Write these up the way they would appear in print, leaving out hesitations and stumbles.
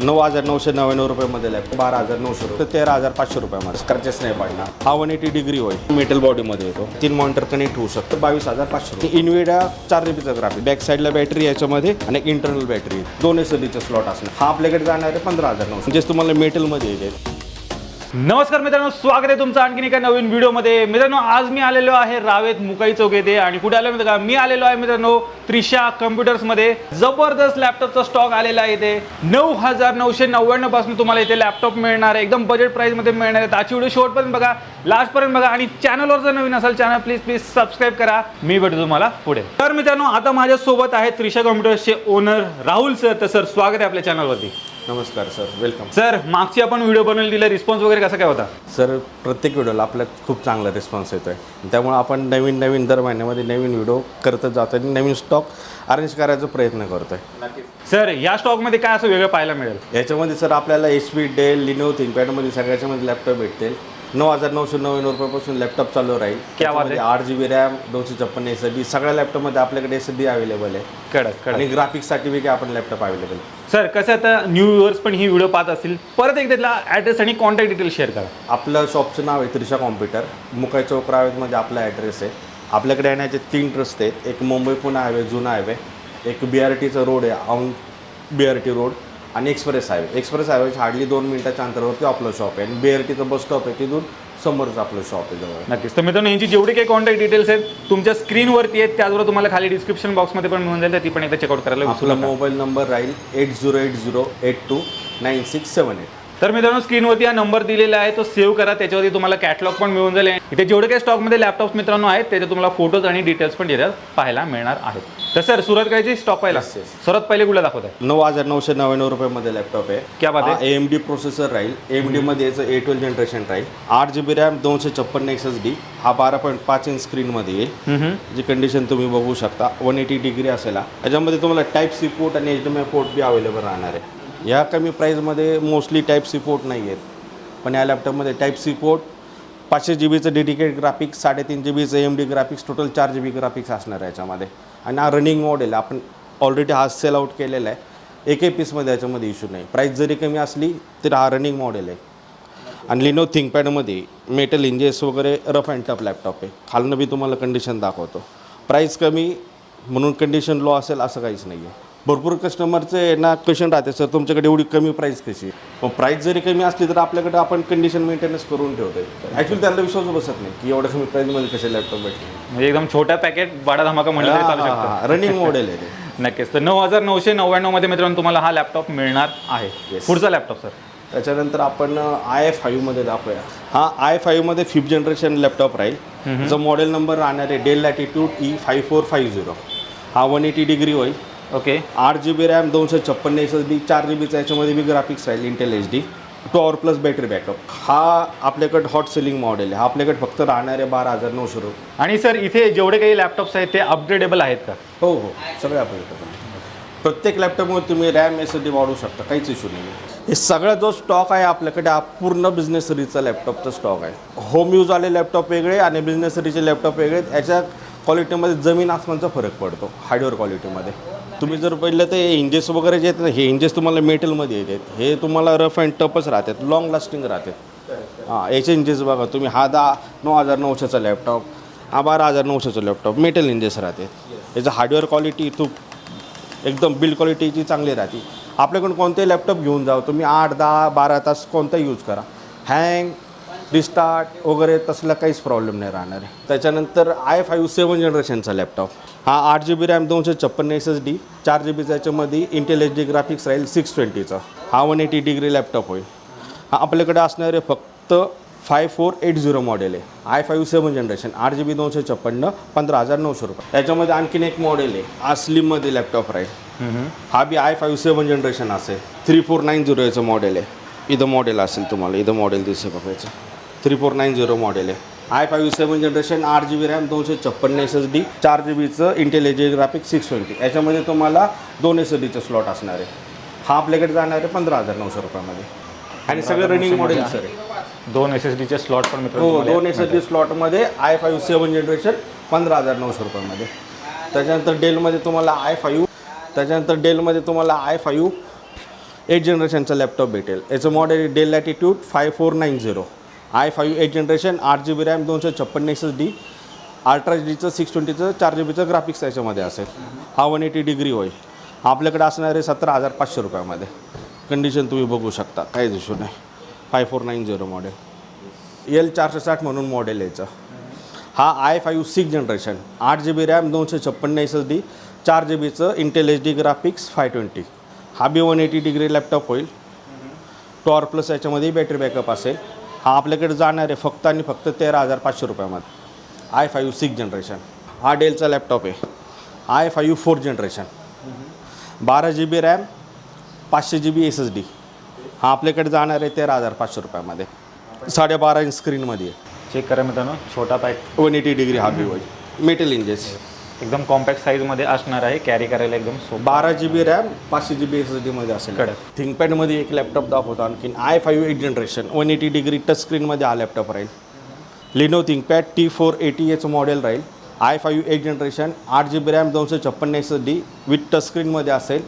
9,999 रुपयामध्ये लॅपटॉप, 12,900 रुपये, 13,500 रुपयामध्ये स्क्रॅचेस नाही पडणार. हा 180 डिग्री होईल, मेटल बॉडीमध्ये येतो. 3 मॉनिटर कनेक्ट होऊ शकतो. 22,500 रुपये. इनविडा 4 जीबीचा ग्राफिक, बॅक साईडला बॅटरी याच्यामध्ये आणि इंटरनल बॅटरी, 2 SSDचे स्लॉट असणार. हा आपल्याकडे जाणार आहे 15,900, म्हणजे तुम्हाला मेटलमध्ये येते. नमस्कार मित्रांनो, स्वागत आहे तुमचं आणखीन एका नवीन व्हिडिओमध्ये. मित्रांनो, आज मी आलेलो आहे रावेत मुकाई चौक येथे. आणि कुठे आलो मित्र का, मी आलेलो आहे मित्रांनो त्रिशा कम्प्युटर्समध्ये. जबरदस्त लॅपटॉपचा स्टॉक आलेला आहे इथे. 9,999 पासून तुम्हाला इथे लॅपटॉप मिळणार आहे, एकदम बजेट प्राइसमध्ये मिळणार आहे. आजची व्हिडिओ शेवटपर्यंत बघा, लास्टपर्यंत बघा. आणि चॅनलवर जर नवीन असाल, चॅनल प्लीज सबस्क्राईब करा. मी भेटतो तुम्हाला पुढे. तर मित्रांनो, आता माझ्यासोबत आहे त्रिशा कम्प्युटर्सचे ओनर राहुल सर. तर सर, स्वागत आहे आपल्या चॅनलवरती. नमस्कार सर, वेलकम. सर, मागची आपण व्हिडिओ बनवली, दिला रिस्पॉन्स वगैरे कसा काय होता? सर, प्रत्येक व्हिडिओला आपल्याला खूप चांगला रिस्पॉन्स येतो आहे. त्यामुळे आपण नवीन दर महिन्यामध्ये नवीन व्हिडिओ करतच जातो आणि नवीन स्टॉक अरेंज करायचा प्रयत्न करतो आहे. सर, या स्टॉकमध्ये काय असं वेगळं पाहायला मिळेल? याच्यामध्ये सर आपल्याला HP, डेल, लिनोव्हो, थिंकपॅडमध्ये सगळ्याच्यामध्ये लॅपटॉप भेटतील. 9,999 रुपयापासून लॅपटॉप चालू राहील. क्या बात आहे. 8 GB रॅम, 256 SSD, सगळ्या लॅपटॉपमध्ये आपल्याकडे SSD अवेलेबल आहे. कडक. आणि ग्राफिक्ससाठी वेगळे आपण लॅपटॉप अवेलेबल. सर, कसं आता न्यू व्ह्युअर्स पण ही व्हिडिओ पाहत असतील, परत एक त्यातला ॲड्रेस आणि कॉन्टॅक्ट डिटेल शेअर करा. आपलं शॉपचं नाव आहे त्रिशा कॉम्प्युटर, मुकाई चौक रावेतमध्ये आपला ॲड्रेस आहे. आपल्याकडे येण्याचे 3 रस्ते आहेत. एक मुंबई पुणे हायवे, जुना हायवे, एक BRTचा रोड आहे, औंध BRT रोड, आणि एक्सप्रेस हायवे हार्डली 2 मिनिटाच्या अंतरावरती आपलं शॉप आहे. आणि BRTचं बस स्टॉप आहे, तिथून समोरच आपलं शॉप आहे जवळ. नक्कीच. तर मित्रांनो, यांची जेवढे काही कॉन्टॅक्ट डिटेल्स आहेत तुमच्या स्क्रीनवरती आहेत, त्याचबरोबर तुम्हाला खाली डिस्क्रिप्शन बॉक्समध्ये पण मिळून जाईल, ती पण एकदा चेकआउट करायला आपला मोबाईल नंबर राहील 8080829678. तर मित्रांनो, स्क्रीनवरती हा नंबर दिलेला आहे, तो सेव्ह करा. त्याच्यावरती तुम्हाला कॅटलॉग पण मिळून जाईल. इथे जेवढे काही स्टॉकमध्ये लॅपटॉप्स मित्रांनो आहेत, त्याचे तुम्हाला फोटोज आणि डिटेल्स पण त्याच्यात पाहायला मिळणार आहेत. तर सर, सुरुवात करायची स्टॉक पाहिला. सर्वात पहिले कुठला दाखवत आहे? 9,999 रुपयामध्ये लॅपटॉप आहे. क्या बात आहे. AMD प्रोसेसर राहील. AMD मध्ये याचं A12 जनरेशन राहील. 8 GB रॅम, 256 SSD. हा 12.5 इंच स्क्रीनमध्ये येईल. जी कंडिशन तुम्ही बघू शकता, 180 डिग्री असेल. याच्यामध्ये तुम्हाला टाईप C पोर्ट आणि HDMI पोर्ट बी अवेलेबल राहणार आहे. या कमी प्राईजमध्ये मोस्टली टाईप C पोर्ट नाही आहेत, पण या लॅपटॉपमध्ये टाईप C पोर्ट, 500 GBचं डेडिकेट ग्राफिक्स, 3.5 GBचं AMD graphics, total 4 GB graphics असणार आहे याच्यामध्ये. आणि हा रनिंग मॉडेल आपण ऑलरेडी हा सेल आउट केलेला आहे. एकही पीसमध्ये याच्यामध्ये इश्यू नाही. प्राईस जरी कमी असली तरी हा रनिंग मॉडेल आहे. आणि लिनोव्हो थिंकपॅडमध्ये मेटल इंजेस वगैरे रफ अँड टफ लॅपटॉप आहे. खालनं बी तुम्हाला कंडिशन दाखवतो. प्राईस कमी म्हणून कंडिशन लो असेल असं काहीच नाही आहे. भरपूर कस्टमरचे ना क्वेश्चन राहते, सर तुमच्याकडे एवढी कमी प्राईस कशी? मग प्राईस जरी कमी असली तर आपल्याकडे आपण कंडिशन मेंटेनन्स करून ठेवतो. ॲक्च्युली त्यांना विश्वास बसत नाही की एवढ्या कमी प्राईसमध्ये कसे लॅपटॉप भेटले. म्हणजे एकदम छोटा पॅकेट बडा धमाका म्हणलं तरी चालू शकतं. रनिंग मॉडेल आहे ते. नक्कीच. तर 9,999 मध्ये मित्रांनो तुम्हाला हा लॅपटॉप मिळणार आहे. पुढचा लॅपटॉप सर. त्याच्यानंतर आपण i5मध्ये दाखवूया. हा i5 मध्ये 5th जनरेशन लॅपटॉप राहील. त्याचा मॉडेल नंबर राहणार आहे डेल लॅटिट्यूड E5450. हा 180 डिग्री होईल. ओके. 8 GB रॅम, 256 SSD, 4 GBचा याच्यामध्ये बी ग्राफिक्स राहील, Intel HD, 2 hour plus battery backup. हा आपल्याकडे हॉट सेलिंग मॉडेल आहे. हा आपल्याकडे फक्त राहणार आहे 12,900 रुपये. आणि सर, इथे जेवढे काही लॅपटॉप्स आहेत ते अपग्रेडेबल आहेत का? हो, सगळे आपल्याकडे. प्रत्येक लॅपटॉपमध्ये तुम्ही रॅम SSD वाढवू शकता, काहीच इश्यू नाही. हे सगळा जो स्टॉक आहे आपल्याकडे, हा पूर्ण बिझनेस सीरीजचा लॅपटॉपचा स्टॉक आहे. होम यूज आले लॅपटॉप वेगळे आणि बिझनेस सीरीजचे लॅपटॉप वेगळे. याच्या क्वालिटीमध्ये जमीन आसमानचा फरक पडतो हार्डवेअर क्वालिटीमध्ये. तुम्ही जर पाहिलं ते इंजेस वगैरे जे आहेत ना, हे इंजेस तुम्हाला मेटलमध्ये येतात. हे तुम्हाला रफ अँड टफच राहतात, लाँग लास्टिंग राहतात. याचे इंजेस बघा तुम्ही. हा 9,900चा लॅपटॉप, हा 12,900चा लॅपटॉप, मेटल इंजेस राहते. याचं हार्डवेअर क्वालिटी एकदम बिल्ड क्वालिटीची चांगली राहते. आपल्याकडून कोणतेही लॅपटॉप घेऊन जाऊ तुम्ही, 8, 10, 12 तास कोणताही यूज करा, हँग, रिस्टार्ट वगैरे तसला काहीच प्रॉब्लेम नाही राहणार आहे. त्याच्यानंतर i5 7th जनरेशनचा लॅपटॉप. हा 8 GB रॅम, 256 SSD, 4 GBचा याच्यामध्ये इंटेल HD ग्राफिक्स राहील 620चा. हा 180 डिग्री लॅपटॉप होईल. हा आपल्याकडे असणारे फक्त 5480 मॉडेल आहे. i5 7th जनरेशन, 8 GB, 256, 15,900 रुपये. त्याच्यामध्ये आणखीन एक मॉडेल आहे, हा स्लिममध्ये लॅपटॉप राहील. हा बी i5 7th जनरेशन असेल. 3490 याचं मॉडेल आहे. इथं मॉडेल असेल तुम्हाला, इथं मॉडेल दिसेल बघायचं. 3490 मॉडेल आहे. i5 7th generation, 8 GB RAM, 256 SSD, 4 GBचं इंटेल HD ग्राफिक्स 620. याच्यामध्ये तुम्हाला 2 SSDचे स्लॉट असणार आहे. हा आपल्याकडे जाणार आहे 15,900 रुपयामध्ये. आणि सगळे रनिंग मॉडेल सर आहे. 2 SSDचे स्लॉट पण मित्रांनो. हो, 2 SSD स्लॉटमध्ये i5 7th जनरेशन 15,900 रुपयामध्ये. त्याच्यानंतर डेलमध्ये तुम्हाला i5 8 जनरेशनचा लॅपटॉप भेटेल. याचं model Dell Latitude 5490 i5 8 generation 8GB RAM 256 SSD ultra एचडीचं 620चं 4GB ग्राफिक्स याच्यामध्ये असेल. हा 180 डिग्री होईल. आपल्याकडे असणार आहे 17,500 रुपयामध्ये. कंडिशन तुम्ही बघू शकता, काहीच इश्यू नाही. 5490 मॉडेल L460 म्हणून मॉडेल याचं. हा i5 6 generation 8GB RAM 256 SSD 4GBचं इंटेल HD ग्राफिक्स 520. हा बी 180 डिग्री लॅपटॉप होईल. टॉर प्लस याच्यामध्ये बॅटरी बॅकअप असेल. हा आपल्याकडे जाणार आहे फक्त आणि फक्त 13,500 रुपयामध्ये. i5 6 generation. हा डेलचा लॅपटॉप आहे. i5 4 generation 12GB RAM 500GB SSD. हा आपल्याकडे जाणार आहे 13,500 रुपयामध्ये. 12.5 इंच स्क्रीनमध्ये आहे. चेक करा मित्रांनो, छोटा पॅक 180 डिग्री हा बी होईल. मेटल इंजेस एकदम कॉम्पॅक्ट साईजमध्ये असणार आहे, कॅरी करायला एकदम सोपं. 12GB रॅम 500GB SSD मध्ये असेल. थिंकपॅडमध्ये एक लॅपटॉप दाखवतो आणखीन. i5 8 जनरेशन 180 डिग्री टच स्क्रीनमध्ये हा लॅपटॉप राहील. लिनो थिंकपॅड T480 याचं मॉडेल राहील. i5 8 generation 8GB RAM 256 SSD with touch स्क्रीनमध्ये असेल.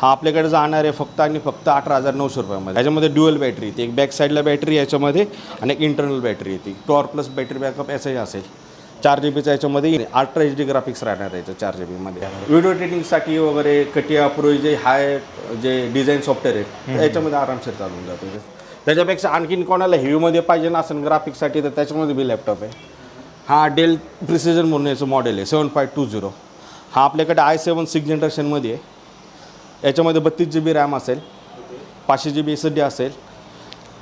हा आपल्याकडे जाणार आहे फक्त आणि फक्त 18,900 रुपयामध्ये. याच्यामध्ये ड्युअल बॅटरी येते, एक बॅक साईडला बॅटरी याच्यामध्ये आणि एक इंटरनल बॅटरी येते. टॉर प्लस बॅटरी बॅकअप याचाही असेल. 4GBचा याच्यामध्ये अल्ट्रा एचडी ग्राफिक्स राहणार याचं 4GBमध्ये. व्हिडिओ एडिटिंगसाठी वगैरे कटिया प्रो जे हाय जे डिझाईन सॉफ्टवेअर आहे याच्यामध्ये आरामशीर चालून जातो. त्याच्यापेक्षा आणखीन कोणाला हेवीमध्ये पाहिजे ना असेल ग्राफिक्ससाठी तर त्याच्यामध्ये बी लॅपटॉप आहे. हा डेल प्रिसिजन म्हणून याचं मॉडेल आहे 7520. हा आपल्याकडे i7 6 जनरेशनमध्ये आहे. याच्यामध्ये 32GB रॅम असेल, 500GB SSD असेल,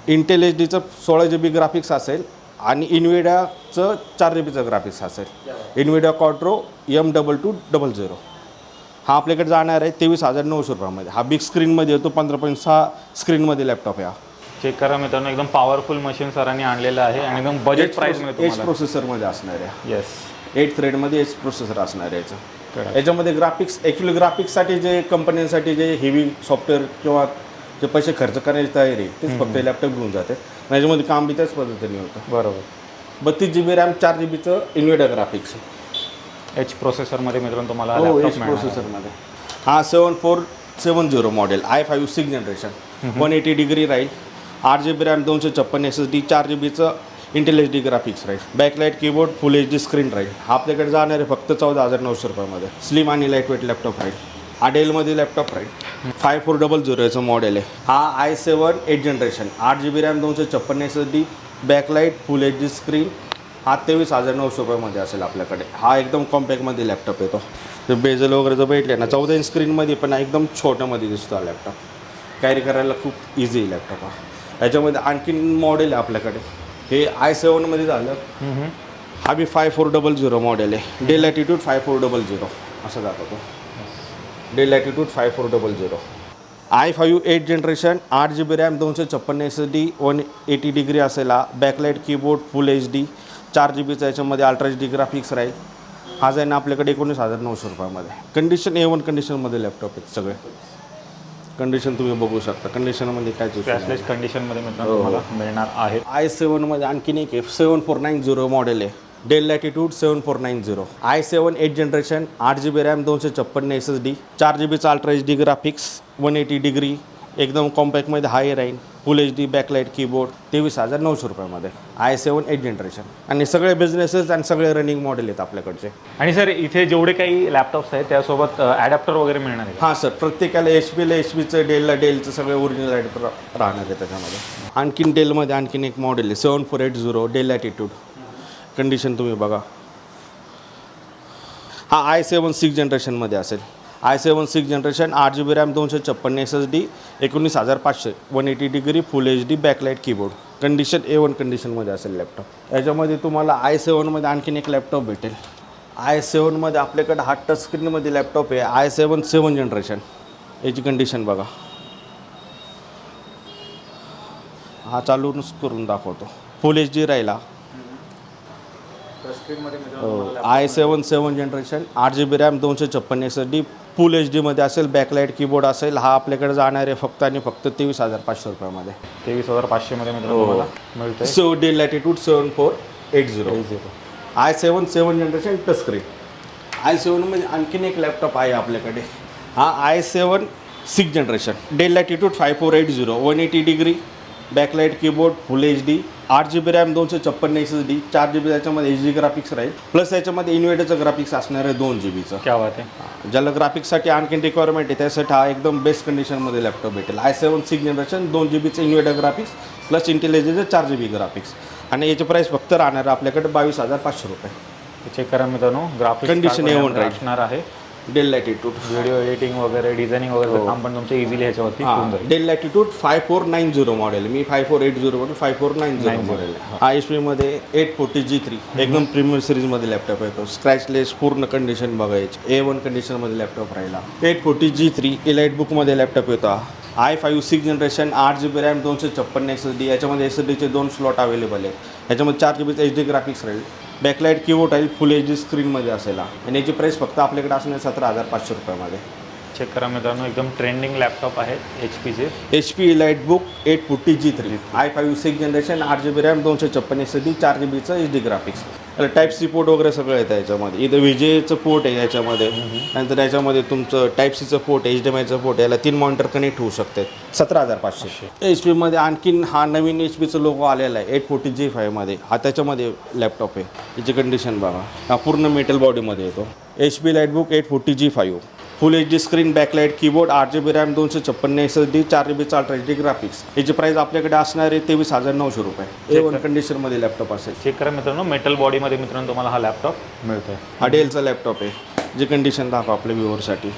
इंटेल HDचं 16GB ग्राफिक्स असेल आणि इन्व्हिडियाचं 4GBचं ग्राफिक्स असेल. इन्व्हिडिया क्वाड्रो M2200. हा आपल्याकडे जाणार आहे 23,900 रुपयामध्ये. हा बिग स्क्रीनमध्ये येतो, 15.6 स्क्रीनमध्ये लॅपटॉप आहे. हा चेक करा मित्रांनो, एकदम पॉवरफुल मशीन सरांनी आणलेलं आहे आणि एकदम बजेट प्राईसमध्ये एच प्रोसेसरमध्ये असणार आहे. येस, 8 थ्रेडमध्ये एच प्रोसेसर असणार आहे याचं. याच्यामध्ये ग्राफिक्स ॲक्च्युली ग्राफिक्ससाठी जे कंपन्यांसाठी जे हेवी सॉफ्टवेअर किंवा जे पैसे खर्च करायची तयारी तेच फक्त लॅपटॉप घेऊन जाते. याच्यामध्ये काम बी त्याच पद्धतीने होतं. बरोबर. 32GB रॅम 4GBचं इन्व्हिडिया ग्राफिक्स एच प्रोसेसरमध्ये मित्रांनो तुम्हाला हो लॅपटॉप एच मिळणार. प्रोसेसरमध्ये. हा 7470 मॉडेल i5 6 जनरेशन 180 डिग्री राहील. 8GB रॅम 256 SSD 4GBचं इंटेल HD ग्राफिक्स राहील. Backlight keyboard full HD screen राहील. हा आपल्याकडे जाणार आहे फक्त 14,900 रुपयामध्ये. स्लिम आणि लाईटवेट लॅपटॉप राहील. हा डेलमध्ये लॅपटॉप राहील. 5400 याचं मॉडेल आहे. हा i7 8 generation 8GB RAM 256 SSD backlight full HD screen. हा 23,900 रुपयामध्ये असेल आपल्याकडे. हा एकदम कॉम्पॅक्टमध्ये लॅपटॉप येतो. तर बेजल वगैरे जर भेटले ना 14 इंच स्क्रीनमध्ये पण एकदम छोट्यामध्ये दिसतो हा लॅपटॉप. कॅरी करायला खूप इझी लॅपटॉप. हा याच्यामध्ये आणखीन मॉडेल आहे आपल्याकडे. हे i7 मध्ये झालं. हा बी 5400 मॉडेल आहे. डेल लॅटिट्यूड 5400 असं दाखवतो. Dell Latitude 5400. i5 8 generation 8GB RAM 256 SSD 180 degree असेल. हा बॅकलाईट कीबोर्ड फुल HD 4GBचा याच्यामध्ये अल्ट्रा HD ग्राफिक्स राहील. हा जाईन आपल्याकडे 19,900 रुपयामध्ये. कंडिशन A1 कंडिशनमध्ये लॅपटॉप आहेत सगळे. कंडिशन तुम्ही बघू शकता. कंडिशनमध्ये काय स्क्रॅचलेस कंडिशनमध्ये मित्रांनो तुम्हाला मिळणार आहे. i7 मध्ये आणखीन एक 7490 मॉडेल आहे. Dell Latitude 7490. i7 8 generation 8GB RAM 256 SSD 4GBचं अल्ट्रा HD ग्राफिक्स 180 डिग्री एकदम कॉम्पॅक्टमध्ये हाय राहील. फुल HD बॅकलाईट कीबोर्ड 23,900 रुपयामध्ये. i7 8 generation. आणि सगळे बिझनेसेस आणि सगळे रनिंग मॉडेल आहेत आपल्याकडचे. आणि सर इथे जेवढे काही लॅपटॉप्स आहेत त्यासोबत ॲडॅप्टर वगैरे मिळणार आहे. हां सर, प्रत्येकाला HPचं डेलला डेलचं सगळे ओरिजिनल ॲडॅप्टर राहणार आहे त्याच्यामध्ये. आणखीन डेलमध्ये आणखीन एक मॉडेल आहे 7480 डेल लॅटिट्यूड. कंडिशन तुम्ही बघा. हा i7 6 जनरेशनमध्ये असेल. i7 6 generation 8GB RAM 256 SSD 19,500 180 degree full HD backlight keyboard. Condition A1 कंडिशनमध्ये असेल लॅपटॉप. याच्यामध्ये तुम्हाला i7 मध्ये आणखीन एक लॅपटॉप भेटेल. i7 मध्ये आपल्याकडे हा टच स्क्रीनमध्ये लॅपटॉप आहे i7 7 जनरेशन. याची कंडिशन बघा. हा चालूनच करून दाखवतो. फुल HD राहिला. i7 7 generation 8GB RAM 256 SSD फुल HD मध्ये असेल. बॅकलाईट कीबोर्ड असेल. हा आपल्याकडे जाणार आहे फक्त आणि फक्त 23,500 रुपयामध्ये. 23,500 मध्ये मित्रांनो तुम्हाला मिळतं. So Dell Latitude 7480. i7 7 generation touch screen. i7 मध्ये आणखीन एक लॅपटॉप आहे आपल्याकडे. हा i7 6th generation Dell Latitude 5480 180 degree backlight keyboard full HD 8GB RAM 256 SSD 4GB त्याच्यामध्ये HD ग्राफिक्स राहील प्लस याच्यामध्ये इन्व्हर्टरचं ग्राफिक्स असणार आहे 2GBचं. क्या बात आहे. ज्याला ग्राफिक्ससाठी आणखीन रिक्वायरमेंट आहे त्यासाठी हा एकदम बेस्ट कंडिशनमध्ये लॅपटॉप भेटेल. i7 6th जनरेशन 2GBचं इन्व्हर्टर ग्राफिक्स प्लस इंटेलिजन्सचं 4GB ग्राफिक्स आणि याची प्राईस फक्त राहणार आपल्याकडे 22,500 रुपये. चेक करा मित्रांनो, ग्राफिक्स Condition A1 राहील. असणार आहे. डेल लॅटिट्यूड व्हिडिओ एडिटिंग वगैरे डिझायनिंग वगैरे काम पण तुमचं इझिली ह्याच्यावरती होऊन जाईल. Del Latitude 5490 model. मी 5480 म्हणून 5490 मॉडेल आहे. हा HP मध्ये 840 G3 एकदम प्रीमियम सिरीजमध्ये लॅपटॉप येतो. स्क्रॅचलेस पूर्ण कंडिशन बघायची A1 कंडिशनमध्ये लॅपटॉप राहिला. 840 G3 इलाइट बुकमध्ये लॅपटॉप येतो. i5 6th generation 8GB RAM 256 SSD याच्यामध्ये SSDचे 2 स्लॉट अवेलेबल आहे. याच्यामध्ये 4GB HD ग्राफिक्स राहील. बॅकलाईट कीबोर्ड राहील फुल HD स्क्रीनमध्ये असेल आणि याची प्राईस फक्त आपल्याकडे असणार 17,500 रुपयामध्ये. चेक करा मित्रांनो, एकदम ट्रेंडिंग लॅपटॉप आहे HPचे. HP EliteBook 840 G3 i5 6th generation 8GB RAM 256 SSD 4GBचं HD graphics. Type C port वगैरे सगळं येतं याच्यामध्ये. इथं विजेचं पोर्ट आहे याच्यामध्ये. नंतर याच्यामध्ये तुमचं टाईप सीचं पोर्ट HDMIचं पोर्ट याला 3 मॉनिटर कनेक्ट होऊ शकतात. 17,500. HP मध्ये आणखीन हा नवीन HPचं लोगो आलेला आहे 840 G5 मध्ये. हा त्याच्यामध्ये लॅपटॉप आहे. याची कंडिशन बघा. हा पूर्ण मेटल बॉडीमध्ये येतो. HP light book 840 G5 full HD screen backlight keyboard 8GB RAM 256 SSD 4GBचं अल्ट्रा HD ग्राफिक्स. याची प्राईस आपल्याकडे असणार आहे 23,900 रुपये. A1 कंडिशनमध्ये लॅपटॉप असेल. चेक करा मित्रांनो, मेटल बॉडीमध्ये मित्रांनो तुम्हाला हा लॅपटॉप मिळतोय. हा डेलचा लॅपटॉप आहे. जी कंडिशन दाखवा आपल्या व्ह्यूअरसाठी.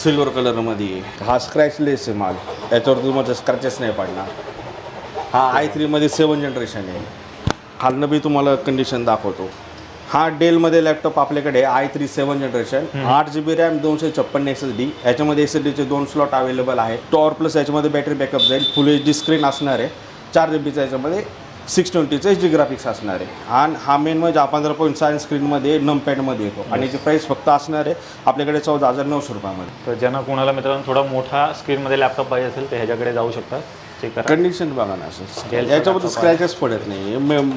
सिल्वर कलरमध्ये आहे. हा स्क्रॅचलेस आहे माल. याच्यावर तुम्हाला स्क्रॅचेस नाही पडणार. हा i3 मध्ये 7th जनरेशन आहे. खालनं बी तुम्हाला कंडिशन दाखवतो. हा डेलमध्ये लॅपटॉप आपल्याकडे i3 7th generation 8GB RAM 256 SSD याच्यामध्ये SSDचे 2 स्लॉट अवेलेबल आहे. टॉर प्लस याच्यामध्ये बॅटरी बॅकअप जाईल. फुल HD स्क्रीन असणार आहे. 4GBचा याच्यामध्ये 620चं HD ग्राफिक्स असणार आहे. आणि हा मेन म्हणजे 15.6 स्क्रीनमध्ये नमपॅडमध्ये येतो आणि याची प्राईस फक्त असणार आहे आपल्याकडे 14,900 रुपयामध्ये. तर ज्यांना कोणाला मित्रांनो थोडा मोठा स्क्रीनमध्ये लॅपटॉप पाहिजे असेल तर ह्याच्याकडे जाऊ शकता. चेक करा कंडिशन बघा ना असं. याच्यामध्ये स्क्रॅचेस पडत नाही.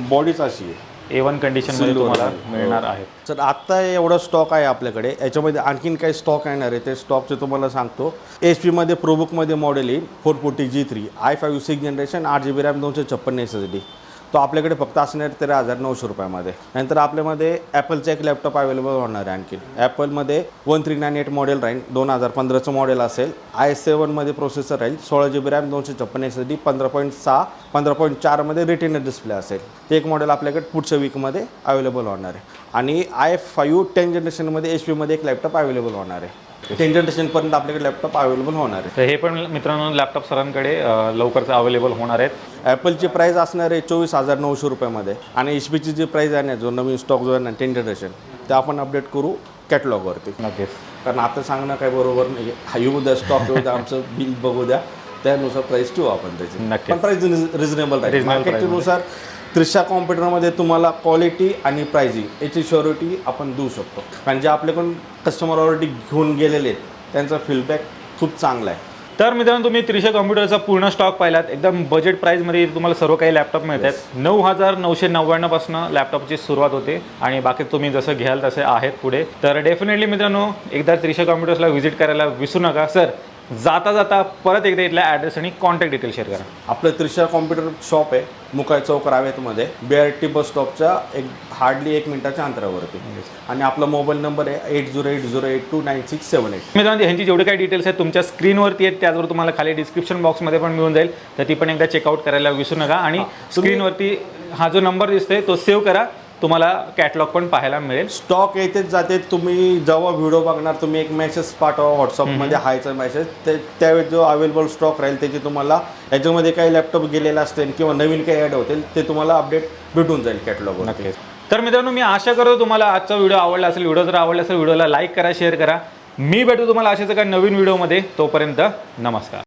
बॉडीच अशी आहे. A1 कंडिशनमध्ये तुम्हाला मिळणार आहे. तर आत्ता एवढा स्टॉक आहे आपल्याकडे. याच्यामध्ये आणखीन काही स्टॉक येणार आहे ते स्टॉकचे तुम्हाला सांगतो. HP मध्ये प्रोबुकमध्ये मॉडेल येईल 440 G3 i5 6th generation 8GB RAM 256 SSD. तो आपल्याकडे फक्त असणार 13,900 रुपयामध्ये. नंतर आपल्यामध्ये ॲपलचा एक लॅपटॉप अवेलेबल होणार आहे आणखी. ॲपलमध्ये 1398 मॉडेल राहील. 2015चं मॉडेल असेल. i7 मध्ये प्रोसेसर राहील. 16GB रॅम 256 SSD 15.6 15.4मध्ये रेटिना डिस्प्ले असेल. ते एक मॉडेल आपल्याकडे पुढच्या वीकमध्ये अवेलेबल होणार आहे. आणि i5 10th जनरेशनमध्ये HP मध्ये एक लॅपटॉप अवेलेबल होणार आहे. 10th जनरेशनपर्यंत आपल्याकडे लॅपटॉप अवेलेबल होणार आहे. तर हे पण मित्रांनो लॅपटॉप सरांकडे लवकरच अवेलेबल होणार आहेत. ॲपलची प्राईस असणार आहे 24,900 रुपयामध्ये. आणि HPची जी प्राईस आहे ना जो नवीन स्टॉक जो आहे ना 10th जनरेशन ते आपण अपडेट करू कॅटलॉगवरती. नक्कीच. कारण आता सांगणं काही बरोबर नाही आहे. हा येऊ द्या स्टॉक येऊ द्या आमचं बिल बघू द्या त्यानुसार प्राईस ठेवू आपण त्याची. नक्कीच. पण प्राईस रिजनेबल राहील. Reasonable मार्केटनुसार त्रिशा कॉम्प्युटरमध्ये तुम्हाला क्वालिटी आणि प्राइजिंग याची श्युरिटी आपण देऊ शकतो. कारण जे आपल्याकडून कस्टमर ऑलरेडी घेऊन गेलेले आहेत त्यांचा फीडबॅक खूप चांगला आहे. तर मित्रांनो तुम्ही त्रिशा कॉम्प्युटरचा पूर्ण स्टॉक पाहिलात. एकदम बजेट प्राईजमध्ये तुम्हाला सर्व काही लॅपटॉप मिळतात. 9,999 पासून लॅपटॉपची सुरुवात होते आणि बाकी तुम्ही जसं घ्याल तसे आहेत पुढे. तर डेफिनेटली मित्रांनो एकदा त्रिशा कॉम्प्युटर्सला व्हिजिट करायला विसरू नका. सर जाता जाता परत एकदा इथला ॲड्रेस आणि कॉन्टॅक्ट डिटेल शेअर करा. आपलं त्रिशा कॉम्प्युटर शॉप आहे मुकाई चौक रावेतमध्ये BRT बस स्टॉपच्या एक हार्डली 1 मिनिटाच्या अंतरावरती. आणि आपला मोबाईल नंबर आहे 8080829678. मित्रांनो ह्यांची जेवढे काही डिटेल्स आहेत तुमच्या स्क्रीनवरती आहेत त्याचबरोबर तुम्हाला खाली डिस्क्रिप्शन बॉक्समध्ये पण मिळून जाईल. तर ती पण एकदा चेकआउट करायला विसरू नका. आणि स्क्रीनवरती हा जो नंबर दिसतोय तो सेव्ह करा. तुम्हाला कॅटलॉग पण पाहायला मिळेल. स्टॉक येतेच जाते. तुम्ही जेव्हा व्हिडिओ बघणार तुम्ही एक मेसेज पाठवा व्हॉट्सअपमध्ये हायचा मेसेज. त्यावेळी जो अवेलेबल स्टॉक राहील त्याची तुम्हाला याच्यामध्ये काही लॅपटॉप गेलेला असतील किंवा नवीन काही ॲड होतील ते तुम्हाला अपडेट भेटून जाईल कॅटलॉगवर. नक्कीच. तर मित्रांनो मी आशा करतो तुम्हाला आजचा व्हिडिओ आवडला असेल. व्हिडिओ जर आवडला असेल व्हिडिओला लाईक करा शेअर करा. मी भेटू तुम्हाला अशाच एका नवीन व्हिडिओमध्ये. तोपर्यंत नमस्कार.